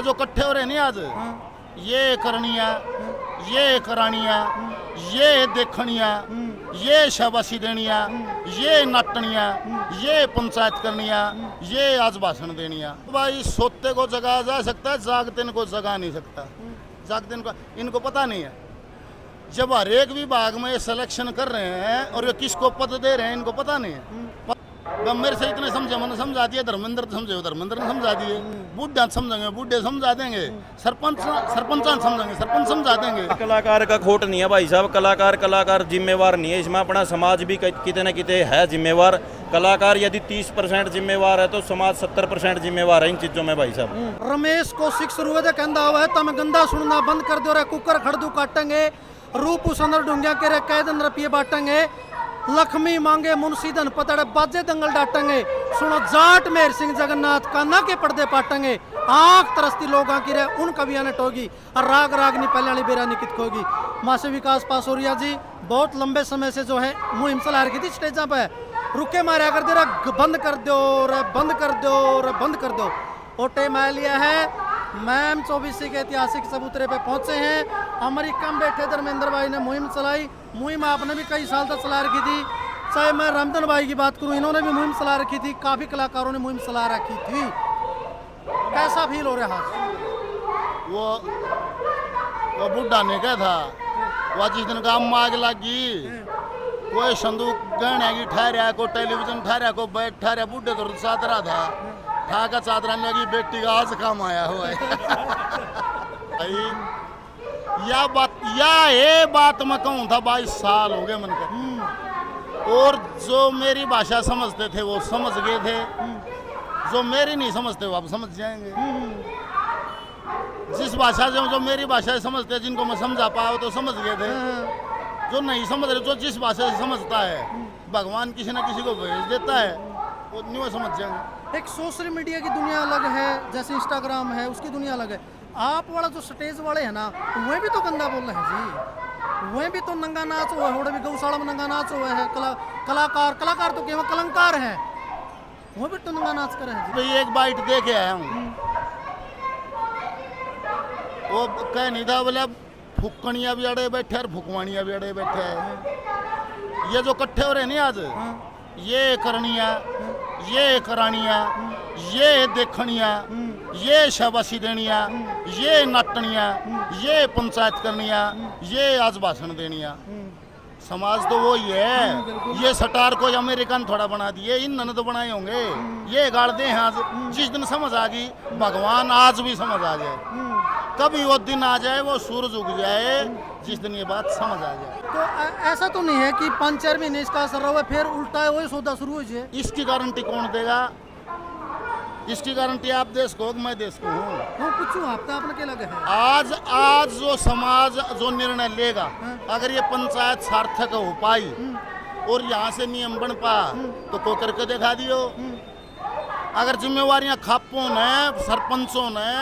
जो इकट्ठे हो रहे नहीं आज, ये करनिया, ये करानिया, ये देखनिया, ये शाबाशी देनिया, ये नाटनिया, ये पंचायत करनिया, ये आज भाषण देनिया। भाई सोते को जगा जा सकता है, जागते को जगा नहीं सकता। जागते को इनको पता नहीं है। जब हर एक विभाग में सिलेक्शन कर रहे हैं और ये किसको पद दे रहे हैं इनको पता नहीं है। मेरे से इतने समझे मैंने समझा दिए, धर्मेंद्र समझे धर्मेंद्र ने समझा दिए, बूढ़ा समझेंगे बूढ़े समझा देंगे, सरपंच समझेंगे सरपंच समझा देंगे। कलाकार का खोट नहीं है भाई साहब, कलाकार जिम्मेवार नहीं है इसमें, अपना समाज भी कितने न कितने है जिम्मेवार। कलाकार यदि 30% जिम्मेवार है तो समाज 70% जिम्मेवार है इन चीजों में भाई साहब। रमेश कौशिक शुरू से कहता हुआ है तम गंदा सुनना बंद कर दो रे, कुकर खड़दू काटेंगे, रूप उसंदर ढूंढिया के रे कैदन रुपये बांटेंगे, लक्ष्मी मांगे मुंशी धन पतड़ बाजे दंगल डाटेंगे, सुनो जाट मेहर सिंह जगन्नाथ कान्हा के पर्दे पाटेंगे, आंख तरसती लोग की रे उन कविया ने टोगी और राग रागनी पल्याणी बेरानी कित खोगी। मासे विकास पासोरिया जी बहुत लंबे समय से जो है मुहिम चला रखी थी स्टेजा पे, रुके मारा कर दे रहा बंद कर दो रे बंद कर दो रे बंद कर दो। ओटे मैं लिया है मैम 24 के ऐतिहासिक सबूतरे पे पहुंचे हैं। अमेरिका में बैठे धर्मेंद्र भाई ने मुहिम चलाई, मुहिम आपने भी कई साल तक चला रखी थी। चाहे मैं रामधन भाई की बात करूं, इन्होंने भी मुहिम चला रखी थी, काफी कलाकारों ने मुहिम चला रखी थी। कैसा फील हो रहा है? वो बुढ़ा ने क्या था, वह जिस दिन काम मांग लगी, कोई संदूक गहने की ठहरा, को टेलीविजन ठहरा, को बैठ ठहरा, बुढ़े तो साथ रहा था, ठाका चादर लगी बेटी का आज काम आया हुआ है। ये बात मैं कहूँ था 22 साल हो गए मन कर, और जो मेरी भाषा समझते थे वो समझ गए थे, जो मेरी नहीं समझते वो अब समझ जाएंगे। जिस भाषा से जो मेरी भाषा समझते हैं, जिनको मैं समझा पाया तो समझ गए थे, जो नहीं समझ रहे, जो जिस भाषा से समझता है भगवान किसी न किसी को भेज देता है, वो नहीं वो समझ जाएंगे। एक सोशल मीडिया की दुनिया अलग है, जैसे इंस्टाग्राम है उसकी दुनिया अलग है। आप वाला जो स्टेज वाले है ना, वह भी तो गंदा बोल रहे हैं जी, वह भी तो नंगा नाच हुआ है, भी गौशाला में नंगा नाच हुआ है। कलाकार तो केवल कलंकार है, वह भी तो नंगा नाच कर रहे हैं जी। एक बाइट दे के आया हूँ, वो कह नहीं था बोले फुकनिया भी अड़े बैठे और फुकवानिया भी अड़े बैठे है। ये जो इकट्ठे हो रहे नहीं आज, ये करनिया, ये करानिया, ये देखनिया, ये शाबाशी देनिया, ये नाटनिया, ये पंचायत करनिया, ये आज भाषण देनिया। समाज तो वो ही है। ये सटार को अमेरिकन थोड़ा बना दिए, इन्होंने तो बनाए होंगे, ये गाड़ दे हैं आज। जिस दिन समझ आ गई, भगवान आज भी समझ आ जाए, कभी वो दिन आ जाए, वो सूरज उग जाए जिस दिन ये बात समझ आ जाए। तो ऐसा तो नहीं है कि 5-4 महीने इसका असर रहा, फिर उल्टा वही सौदा शुरू हो जाए? इसकी गारंटी कौन देगा? इसकी गारंटी आप देश को, मैं देश को हूँ। कुछ आपने क्या लगा है? आज जो समाज जो निर्णय लेगा, अगर ये पंचायत सार्थक हो पाई और यहाँ से नियम बन पा तो को करके दिखा दियो। अगर जिम्मेवारियां खापों ने, सरपंचों ने,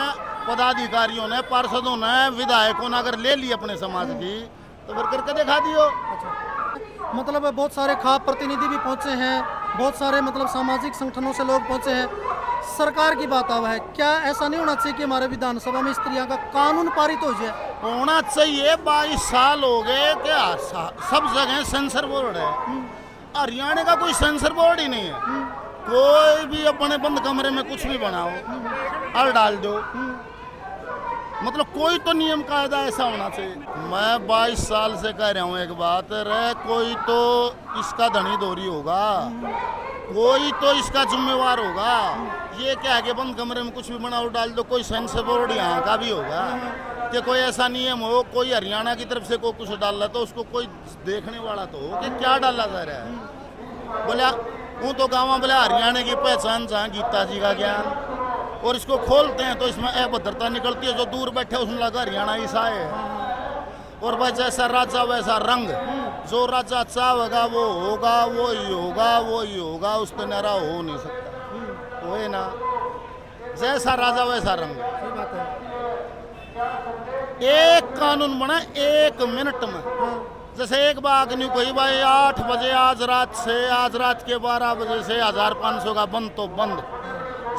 पदाधिकारियों ने, पार्षदों ने, विधायकों ने अगर ले ली अपने समाज की, तो फिर करके दिखा दियो। मतलब बहुत सारे खाप प्रतिनिधि भी पहुंचे हैं, बहुत सारे मतलब सामाजिक संगठनों से लोग पहुंचे हैं। सरकार की बात आवा है, क्या ऐसा नहीं होना चाहिए कि हमारे विधानसभा में स्त्रियों का कानून पारित हो जाए? होना चाहिए। 22 साल हो गए क्या सब जगह सेंसर बोर्ड है, हरियाणा का कोई सेंसर बोर्ड ही नहीं है। कोई भी अपने बंद कमरे में कुछ भी बनाओ और डाल दो, मतलब कोई तो नियम कायदा ऐसा होना चाहिए। मैं 22 साल से कह रहा हूँ एक बात, रे कोई तो इसका धनी धोरी होगा, कोई तो इसका जिम्मेवार होगा। ये क्या है कि बंद कमरे में कुछ भी बनाओ डाल दो, कोई सेंसर बोर्ड यहाँ का भी होगा कि कोई ऐसा नियम हो, कोई हरियाणा की तरफ से कोई कुछ डाल रहा तो उसको कोई देखने वाला तो हो कि क्या डाला जा रहा है। बोला हूँ तो गाँव बोले हरियाणा की पहचान जहाँ गीता जी का ज्ञान, और इसको खोलते हैं तो इसमें अभद्रता निकलती है। जो दूर बैठे उसमें लगा हरियाणा ईसा है, और भाई जैसा राजा वैसा रंग, जो राजा चाहेगा वो होगा, वो ही होगा, वो ही होगा, उस पर नारा हो नहीं सकता। वो है ना, जैसा राजा वैसा रंग। एक कानून बना 1 मिनट में, जैसे एक बात नहीं कोई भाई 8 बजे आज रात के 12 बजे से 1500 का बंद तो बंद,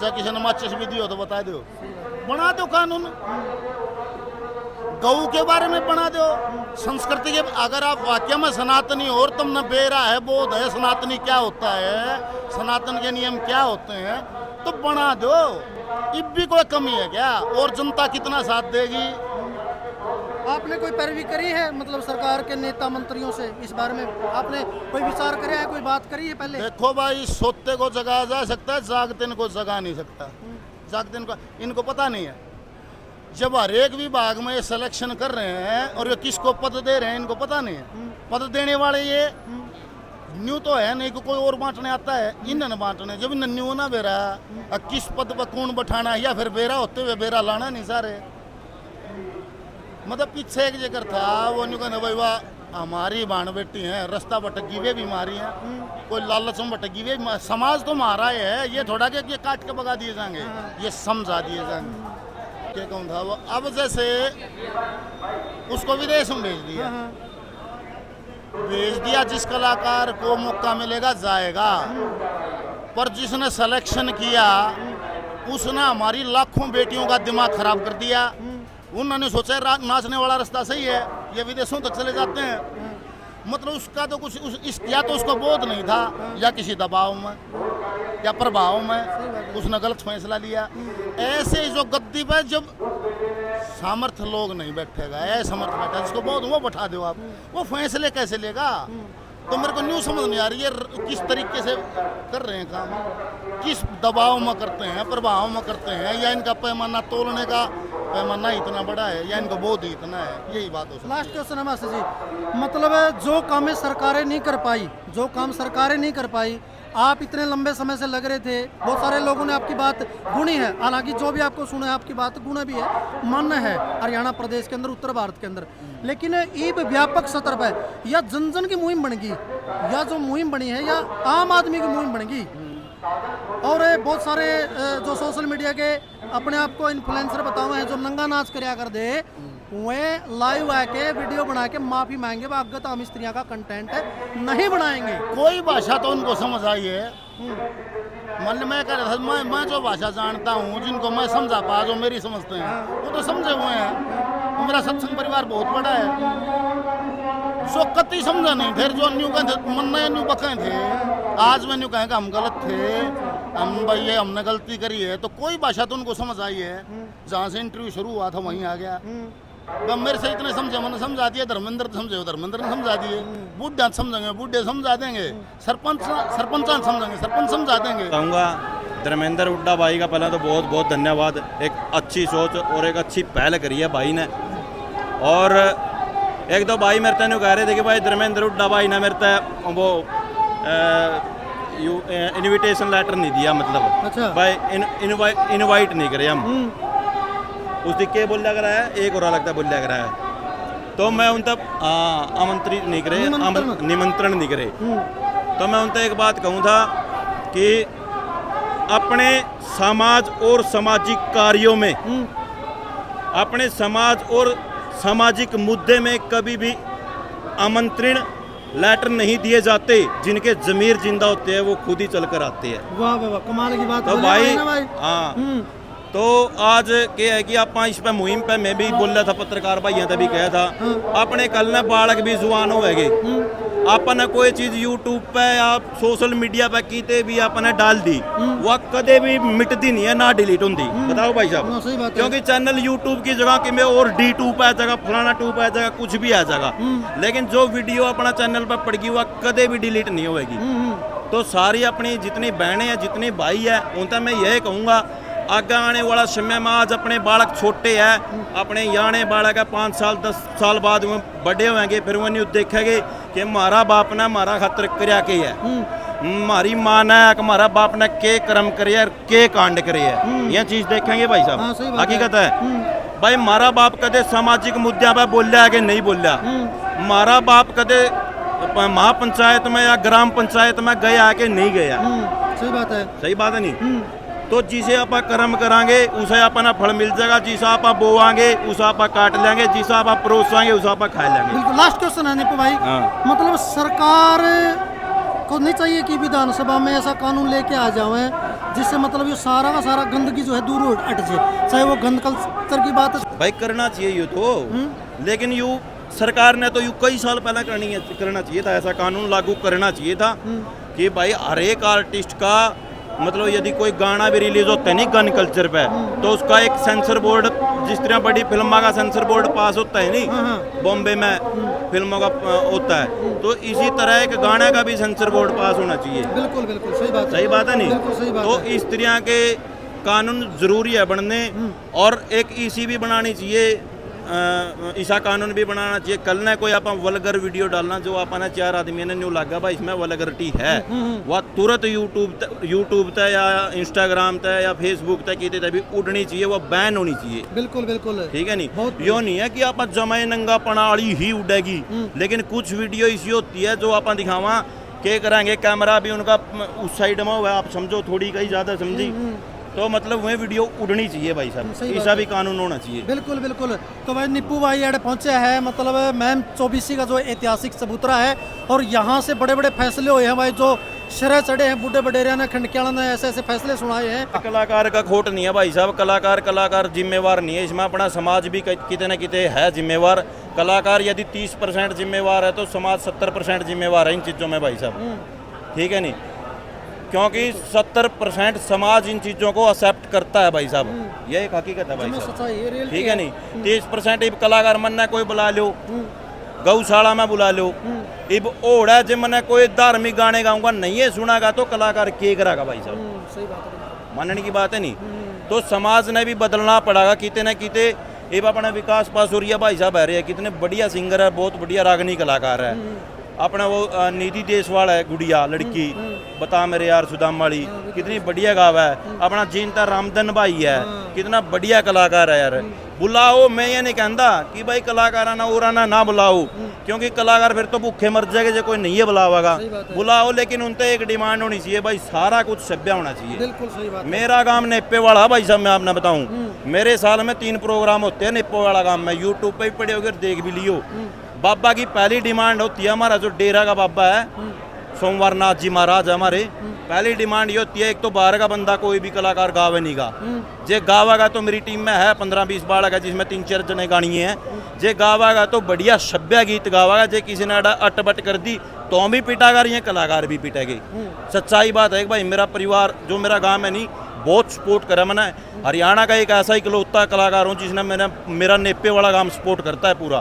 चाहे किसी ने माचिस भी दियो तो बता दो, बना दो कानून, गऊ के बारे में बना दो, संस्कृति के। अगर आप वाक्य में सनातनी और तुम न बेरा है, बोध है, सनातनी क्या होता है, सनातन के नियम क्या होते हैं, तो बना दो। इब भी कोई कमी है क्या? और जनता कितना साथ देगी? आपने कोई पैरवी करी है मतलब सरकार के नेता मंत्रियों से इस बारे में? आपने कोई विचार करे है, कोई बात करी है पहले? देखो भाई, सोते को जगाया जा सकता है, जागते को जगा नहीं सकता। जागते को इनको पता नहीं है। जब हर एक विभाग में ये सिलेक्शन कर रहे हैं और ये किसको पद दे रहे हैं इनको पता नहीं है। पद देने वाले ये न्यू तो है नहीं कि कोई और बांटने आता है, इन्होंने बांटने। जब इन न्यू ना बेरा, किस पद पर कौन बैठाना है, या फिर बेरा होते हुए बेरा लाना नहीं सारे। मतलब पीछे एक जगह था, वो न्यू कहने भाई वाह हमारी बाण बेटी हैं, रास्ता भटकी वे बीमारी है, कोई लालच में भटकी वे। समाज तो हमारा है, ये थोड़ा के काट के भगा दिए जाएंगे, ये समझा दिए जाएंगे। क्या कहूँ था वो, अब जैसे उसको विदेश में भेज दिया, जिस कलाकार को मौका मिलेगा जाएगा, पर जिसने सिलेक्शन किया उसने हमारी लाखों बेटियों का दिमाग खराब कर दिया। उन्होंने सोचा नाचने वाला रास्ता सही है, ये विदेशों तक चले जाते हैं। मतलब उसका तो कुछ या तो उसको बोध नहीं था, या किसी दबाव में या प्रभाव में उसने गलत फैसला लिया। ऐसे जो गद्दी पर जब सामर्थ्य लोग नहीं बैठेगा, ऐसा सामर्थ्य बैठा जिसको बोध वो बैठा दो आप, वो फैसले कैसे लेगा? तो मेरे को न्यूज़ समझ नहीं आ रही है किस तरीके से कर रहे हैं काम, किस दबाव में करते हैं, प्रभाव में करते हैं, या इनका पैमाना तोलने का पैमाना इतना बड़ा है, या इनका बोध ही इतना है। यही बात हो सकती है। लास्ट क्वेश्चन है मास्टर जी, मतलब जो काम सरकारें नहीं कर पाई, जो काम सरकारें नहीं कर पाई, आप इतने लंबे समय से लग रहे थे, बहुत सारे लोगों ने आपकी बात गुणी है, हालांकि जो भी आपको सुना है आपकी बात गुण भी है, मान्य है हरियाणा प्रदेश के अंदर, उत्तर भारत के अंदर, लेकिन ये व्यापक सतर पर या जन जन की मुहिम बनेगी, या जो मुहिम बनी है या आम आदमी की मुहिम बनेगी। और बहुत सारे जो सोशल मीडिया के अपने आप को इन्फ्लुएंसर बताओ हैं, जो नंगा नाच करया कर दे, वे लाइव आके वीडियो बना के माफी मांगे, वो अगत हम स्त्रियों का कंटेंट नहीं बनाएंगे। कोई भाषा तो उनको समझ आई है। मतलब मैं कह रहा था, मैं जो भाषा जानता हूँ, जिनको मैं समझा पा, जो मेरी समझते हैं, वो तो समझे हुए हैं। मेरा सत्संग परिवार बहुत बड़ा है, सो कति समझा नहीं। फिर जो न्यू कहे मन नए न्यू बके थे, आज मैं न्यू कहेंगे हम गलत थे, हम भाई ये हमने गलती करी है, तो कोई भाषा तो उनको समझ आई है। जहाँ से इंटरव्यू शुरू हुआ था वहीं आ गया। मेरे से इतने समझे, मैंने समझा दिया। धर्मेंद्र समझे, धर्मेंद्र ने समझा दिए। बुढ़ा समझेंगे, बुढ़े समझा देंगे। सरपंच समझेंगे, सरपंच समझा देंगे। कहूँगा धर्मेंद्र हुड्डा भाई का पहला तो बहुत बहुत धन्यवाद। एक अच्छी सोच और एक अच्छी पहल करी है भाई ने। और एक दो भाई मेरे तेन कह रहे थे कि भाई धर्मेंद्र हुड्डा भाई ने मेरे ते वो इनविटेशन लेटर नहीं दिया, मतलब अच्छा भाई इनवाइट नहीं करे हम। उसकी क्या बोलिया करा है, एक और लगता बोलिया करा है, तो मैं उन तक आमंत्रित नहीं करे, निमंत्रण नहीं करे। तो मैं उन तक एक बात कहूँ था कि अपने समाज और सामाजिक कार्यों में, अपने समाज और सामाजिक मुद्दे में कभी भी आमंत्रण लेटर नहीं दिए जाते। जिनके जमीर जिंदा होते हैं वो खुद ही चलकर आते हैं। वाह वाह, कमाल की बात। तो भाई हाँ, तो आज क्या है कि आप इस पे मुहिम पे मैं भी बोल रहा था, पत्रकार भाइयों तभी कहा था, अपने कल ना बालक भी जुआन होएगे, आपने कोई चीज यूट्यूब पे या सोशल मीडिया पे कीते भी आपने डाल दी, वह कदे भी मिटती नहीं है, ना डिलीट होती। बताओ भाई साहब, क्योंकि चैनल यूट्यूब की जगह कि मैं और D2 पे आ जाएगा, फलाना 2 पे आ जाएगा, कुछ भी आ जाएगा, लेकिन जो वीडियो अपना चैनल पर पड़गी वह कदे भी डिलीट नहीं होगी। तो सारी अपनी जितनी बहनें हैं, जितने भाई है, उनसे मैं यह कहूँगा, आगे आने वाला समय में आज अपने बालक छोटे हैं, अपने याने बालक है 5 साल 10 साल बाद वो बड़े होंगे, फिर वो नहीं देखेंगे कि हमारा बाप ने हमारा खातर करया के है, हमारी माँ ने हमारा बाप ने के कर्म करे है, के कांड करे है, यह चीज़ देखेंगे भाई साहब। हकीकत है भाई, हमारा बाप कदे सामाजिक मुद्दों पर बोलिया है कि नहीं बोलिया, हमारा बाप कदे महापंचायत में या ग्राम पंचायत में गया है कि नहीं गया। सही बात है, सही बात है नहीं। तो जिसे आप कर्म करांगे उसे अपना फल मिल जाएगा, जिसे आप बोवांगे उसे आप काट लेंगे, जिसे आप परोसांगे उसे आप खा लेंगे। बिल्कुल। लास्ट क्वेश्चन है निपु भाई, मतलब सरकार को नहीं चाहिए कि विधानसभा में ऐसा कानून लेके आ जाए जिससे मतलब ये सारा का सारा गंदगी जो है दूर हट जाए, चाहे वो गंद कल्चर की बात है। भाई करना चाहिए ये तो, लेकिन यू सरकार ने तो यू कई साल पहले करना चाहिए था, ऐसा कानून लागू करना चाहिए था कि भाई हर एक आर्टिस्ट का मतलब यदि कोई गाना भी रिलीज होता है नहीं गन कल्चर पे, तो उसका एक सेंसर बोर्ड, जिस तरह बड़ी फिल्मों का सेंसर बोर्ड पास होता है नहीं बॉम्बे में फिल्मों का होता है, तो इसी तरह एक गाने का भी सेंसर बोर्ड पास होना चाहिए। बिल्कुल बिल्कुल सही बात है नहीं? बिल्कुल सही बात तो है। इस तरह के कानून जरूरी है बनने, और एक ईसी भी बनानी चाहिए, ईसा कानून भी बनाना चाहिए। कल ने कोई आप वल्गर वीडियो डालना जो आपने 4 आदमी ने न्यू लगा भाई इसमें वल्गरिटी है, वह तुरंत यूट्यूब तक या इंस्टाग्राम तक या फेसबुक तक की भी उड़नी चाहिए, वह बैन होनी चाहिए। बिल्कुल बिल्कुल ठीक है नहीं? यो नहीं है कि आप जमाए नंगा पनाड़ी ही उड़ेगी, लेकिन कुछ वीडियो ऐसी होती है जो आप दिखावा के करेंगे, कैमरा भी उनका उस साइड में हुआ, आप समझो थोड़ी कहीं ज़्यादा समझी, तो मतलब वह वीडियो उड़नी चाहिए भाई साहब, ऐसा भी कानून होना चाहिए। बिल्कुल बिल्कुल। तो भाई निप्पू भाई अड़े पहुंचे हैं, मतलब मैम 24 का जो ऐतिहासिक चबूतरा है, और यहाँ से बड़े बड़े फैसले हुए हैं भाई, जो शरह चढ़े हैं बूढ़े बडेरिया ने, खंडकियाला ने, ऐसे ऐसे फैसले सुनाए हैं। कलाकार का खोट नहीं है भाई साहब, कलाकार जिम्मेवार नहीं है इसमें, अपना समाज भी किते न किते है जिम्मेवार। कलाकार यदि 30% जिम्मेवार है तो समाज 70% जिम्मेवार है इन चीज़ों में भाई साहब, ठीक है नहीं? क्योंकि 70% समाज इन चीज़ों को एक्सेप्ट करता है भाई साहब, ये एक हकीकत है भाई साहब, ठीक है नहीं? 30% कलाकार मन ने कोई बुला लो, गौशाला में बुला लो, इब ओढ़ा जब मैंने कोई धार्मिक गाने गाऊंगा नहीं है सुनागा तो कलाकार के करेगा भाई साहब, सही बात है, मानने की बात है नहीं? तो समाज ने भी बदलना पड़ेगा किते न किते। ये अपना विकास पासुरिया भाई साहब है रहे, कितने बढ़िया सिंगर है, बहुत बढ़िया रागनी कलाकार है। अपना वो निधि देशवाल है गुड़िया लड़की, बता मेरे यार सुदाम वाली, कितनी बढ़िया गावा है। अपना जीनता रामधन भाई है, कितना बढ़िया कलाकार है यार। बुलाओ, मैं ये नहीं कहता कि भाई कलाकार आना और आना ना बुलाओ, क्योंकि कलाकार फिर तो भूखे मर जाएगा जो कोई नहीं है बुलावागा। बुलाओ, लेकिन उनसे एक डिमांड होनी चाहिए भाई, सारा कुछ सभ्य होना चाहिए। बिल्कुल सही बात। मेरा गांव नेप्पे वाला भाई साहब, मैं आपने बताऊं, मेरे साल में 3 प्रोग्राम होते हैं नेप्पे वाला गांव में, यूट्यूब पे भी पड़े होकर देख भी लियो। बाबा की पहली डिमांड होती है, हमारा जो डेरा का बाबा है सोमवार नाथ जी महाराज हमारे, पहली डिमांड ये होती है, एक तो बाहर का बंदा कोई भी कलाकार गावे नहीं गा, जे गावागा तो मेरी टीम में है 15-20 बालक है जिसमें 3-4 जने गानी है, जे गावागा तो बढ़िया सभ्य गीत गावागा, जे किसी ने अटपट कर दी तो हम भी पिटागा, ये कलाकार भी पिटेगे। सच्चाई बात है कि भाई मेरा परिवार जो मेरा गाँव है नहीं बहुत सपोर्ट करा। मैंने हरियाणा का एक ऐसा इकलौता कलाकार हूँ जिसने मेरा नेप्पे वाला गांव सपोर्ट करता है पूरा।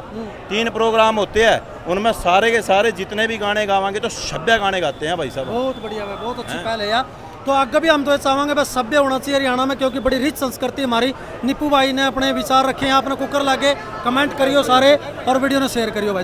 3 प्रोग्राम होते हैं, उनमें सारे के सारे जितने भी गाने गावांगे तो सभ्य गाने गाते हैं भाई साहब। बहुत बढ़िया भाई, बहुत अच्छी पहल है यार। तो आगे भी हम तो ये चाहेंगे बस सभ्य होना चाहिए हरियाणा में, क्योंकि बड़ी रिच संस्कृति हमारी। निप्पू भाई ने अपने विचार रखे हैं, आपने कुकर लाके कमेंट करियो सारे और वीडियो ने शेयर करियो भाई।